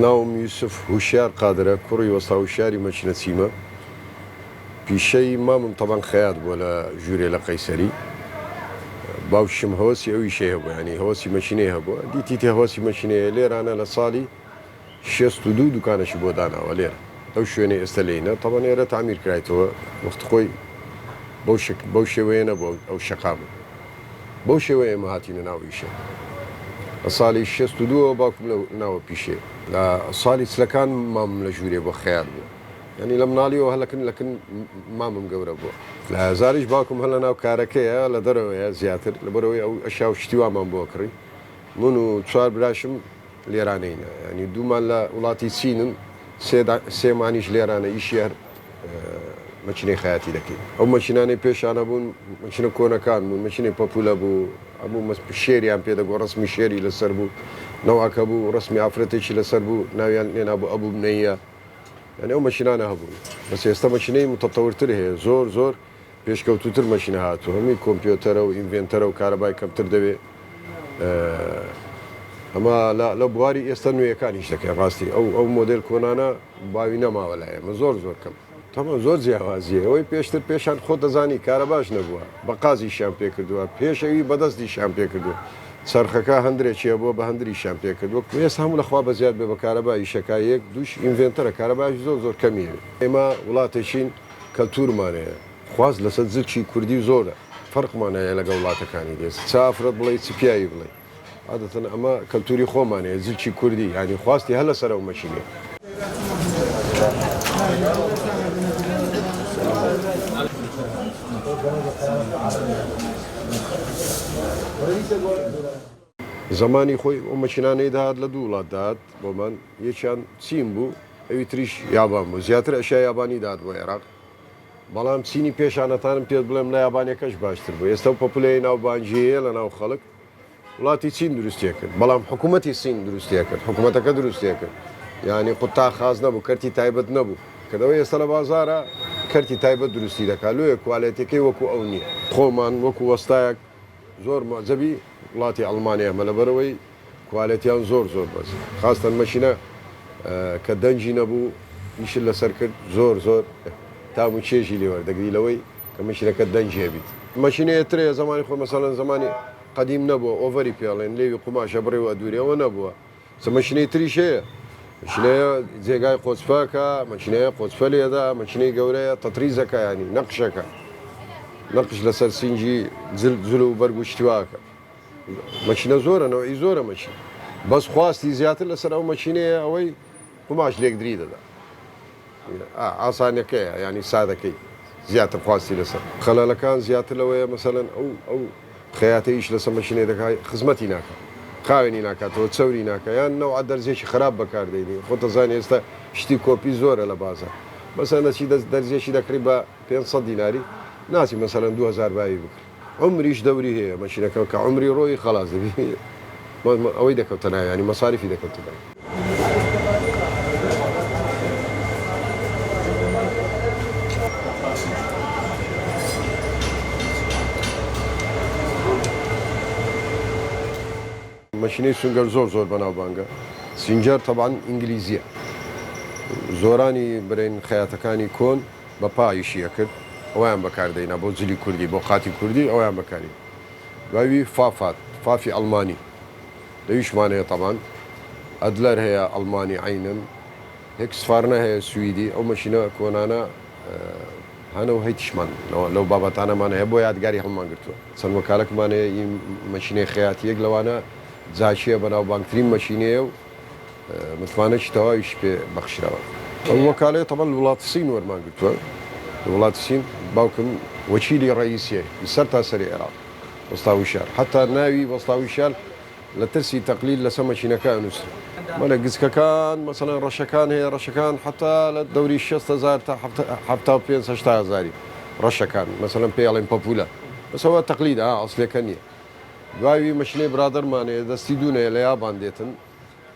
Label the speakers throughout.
Speaker 1: ناوم يوسف هوشيار قادرة كوري وسطا هوشياري ماشينة سيما بشيء مامم طبعا خياط ولا جوري لقيسري باوشم هوسي أو شيء هبو يعني هوسي ماشينة هبو دي تيتي هوسي ماشينة لير أنا لصالي شيست دو كان شبو دانا ولير أو شويني استلينا طبعا يرى تعمير كرايتو وقت خوي بوشي وين أو شقامة بوشي وين ما هاتينا ناويشه صالي شست دو باكم ناو بيشي لا صالي سلكان مام لجوري بو خيال بو يعني لم ناليو لكن مام مقورة بو لا زاريش باكم هلا ناو كاركيا لا دروي زياتر لبروي او اشياء شتيوا مام بوكري منو تشار براشم ليرانين يعني دوما لا ولاتي سينن سي مانيش ليرانا يشير ماشيني خياتي دكي او ماشيناني بيش انا بون ماشينه كونا كان بون ماشينه بابولا بو ابو مس شيري ام بيدا رسمي شيري لسربو نوع كابو رسمي افريتيش لسربو ناويان ابو بنيه يعني او ماشينانا هبو بس يستا ماشيني متطور تري زور بيش كوتوتر ماشينه هاتو همي كمبيوتر او انفنتر او كهرباء كمتر دبي اما لا بواري يستنوا كان يشتكي راستي او موديل كونانا باوينا ما ولا زور كم طبعا زۆر جیاوازیە ئەوەی پێشتر پێشان خۆ دەزانی کارەباش نەبووە بە قازیشیان پێ کردووە پێشەوی بەدەستیشیان پێ کردو چرخەکە هەندرێکیە بۆ بە هەندریشیان پێ کردووە وێست هەموو لەخوا بەزیاد بێ بە کارەبایی شەکا یەک دووش ئینڤێنتەرە کارەباش زۆر کەمیە ئێمە وڵاتێکین کەلتورمانەیە خواز لەسەر زلکی کوردی زۆرە فەرقمانەیە لەگە وڵاتەکانی دێست چافرەت بڵێ چپیایی بڵێ عادەتەن ئەمە کەلتوری خۆمانەیە زلکی کوردی ینی خواستی هەر لەسەر ئەو مەشینێ زمانی خۆی ئەو مەشینانەی داهات لە دوو وڵات داهات بۆ من یەکیان چین بوو ئەوی تریش یابان بوو زیاتر ئەشیا یابانی داد بۆ عێراق بەڵام چینی پێشانەتانم پێت بڵێم لە یابانیەکەش باشتر بوو ئێستا پۆپولەی ناوبانجیەیە لە ناو خەڵک وڵاتی چین دروستیە کرد بەڵام حکوومەتی چین دروستیە کرد حکوومەتەکە دروستیە کرد یعنی قوتا خاز نەبوو کەرتی تایبەت نەبوو کەدەوەی ئێستا لە بازارە کەرتی تایبەت دروستی دەکات لێ کوالێتەکەی وەکو ئەو نییە خۆمان وەکو وەستایەک زۆر مەعجەبی وڵاتی ئەڵمانیا مە لەبەرەوەی کوالێتیان زۆر بەس خاستن مەشینە کە دەنجی نەبوو ئیشت لەسەر کرد زۆر تام و چێژی لێوەردەگری لەوەی کە مەشینەکە دەنج هێبیت مەشینەیە ترەیە زمانی خۆ مەسەڵەن زمانی قەدیم نەبووە ئۆڤەری پێڵێن لێوی قوماشە بڕێوە دوورەوە نەبووە مەشینەی تریش هەیە مەشینەیە جێگای قۆچفەکە مەشینەیە قۆچفە لێدا مەشینەی گەورەیە تەتریزەکە ینی نەقشەکە نەقش لەسەر سینجی جل و بەرگ و شتیواکە مەشینە زۆرەنەوەی زۆرە مەشین بەس خواستی زیاتر لەسەر ئەو مەشینەیە ئەوەی قوماش لێکدری دەدا ئاسانەکەیە ینی سادەکەی زیاتر خواستی لەسەر خەلەلەکان زیاتر لەوەیە مەسەڵەن ئەو خەیاتەیش لەسەر مەشینەی دەکات خزمەتی ناکات خاوێنی ناکاتەوە چەوری ناکە یان نەوە دەرزێکی خراپ بەکاردێنی خۆتەزانانی ئێستا شتی کۆپی زۆرە لە بازار مەسەنەچی دەرزێکی دەکری بە 500 دیناری ناسی مەسەرەن 2000 باوی بکرد عمریش دەوری هەیە مەشینەکە کە عمری ڕۆی خەلاص دەبی ئەوەی دەکەوتە ناوی ینی مەساریفی دەکەوتە ناوی مەشینەی سونگەر زۆر بەناوبانگە سینجەر تەبعاً ئینگلیزیە زۆرانی برین خەیاتەکانی کۆن بە پایشیە کرد ئەویان بەکاردەینا بۆ جلی کوردی بۆ قاتی کوردی ئەویان بەکاری باوی فافی ئەڵمانی لەویشمانەیە تەبعاً ئەدلەر هەیە ئەڵمانی عینن هێک سفارنە هەیە سویدی ئەو مەشینە کۆنانە هەنەوە هەیتیشمان لەو بابەتانەمان هەیە بۆ یادگاری هەڵمان گرتووە چەند وەکالەکمانەیە این مەشینەی خەیاتیەک لەوانە جاچیە بەناوبانگترین مەشینەیە و متمانەی تەواویش پێ بەخشراوە ئەو وەکالەیە تەبەن لە وڵاتی سین وەرمان گرتووە لە وڵاتی سین باوکم وەکیلی ڕئیسیە سەر تا سەری عێراق وەستاویشار حتا ناوی وەستاویشار لە ترسی تەقلیل لەسەر مەشینەکە ئەنووسرا مەلە گچکەکان مەسەڵەن ڕەشەکان هەیە ڕەشەکان حتا لە دەوری 6,000 تا 75,000 ڕەشەکان مەسەڵەن پێڵێن پەپولە بەسەوە تەقلید ئەسلەکە نییە دوای مەشینەی برادەرمانەیە دەستی دوونەیە لە یابان دێتن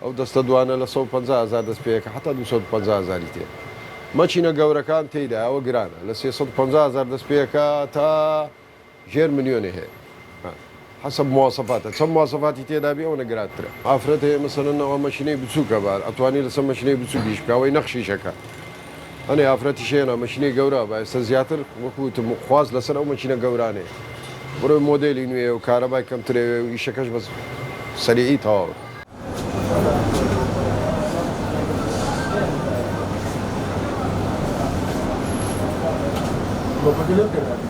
Speaker 1: ئەو دەستە دوانە لە 150,000 دەست پێەکە حتا 250,000 تێ مەچینە گەورەکان تێیدا ئەوە گرانە لە 350,000 دەست پێەکە تا ژێر ملیۆنێ هەیە حسب مواصفاتها چەند مواصفاتی تێدا بێ ئەوە نەگراترە ئافرەت هەیە مەسەرەن ئەوە مەشینەی بچووکە بار ئەتوانی لەسەر مەشینەی بچووکیش بکەوەی نەخشیشەکە ئەنێ ئافرەتی شێنە مەشینەی گەورە بە ئێستا زیاتر وەکوتم خواست لەسەر ئەو مەشینە گەورانێ بڕۆی مۆدلی نوێ و کارەبای کەمترێ و ئیشەکەش بەس سەریعی تەواوە
Speaker 2: Lo que yo creo.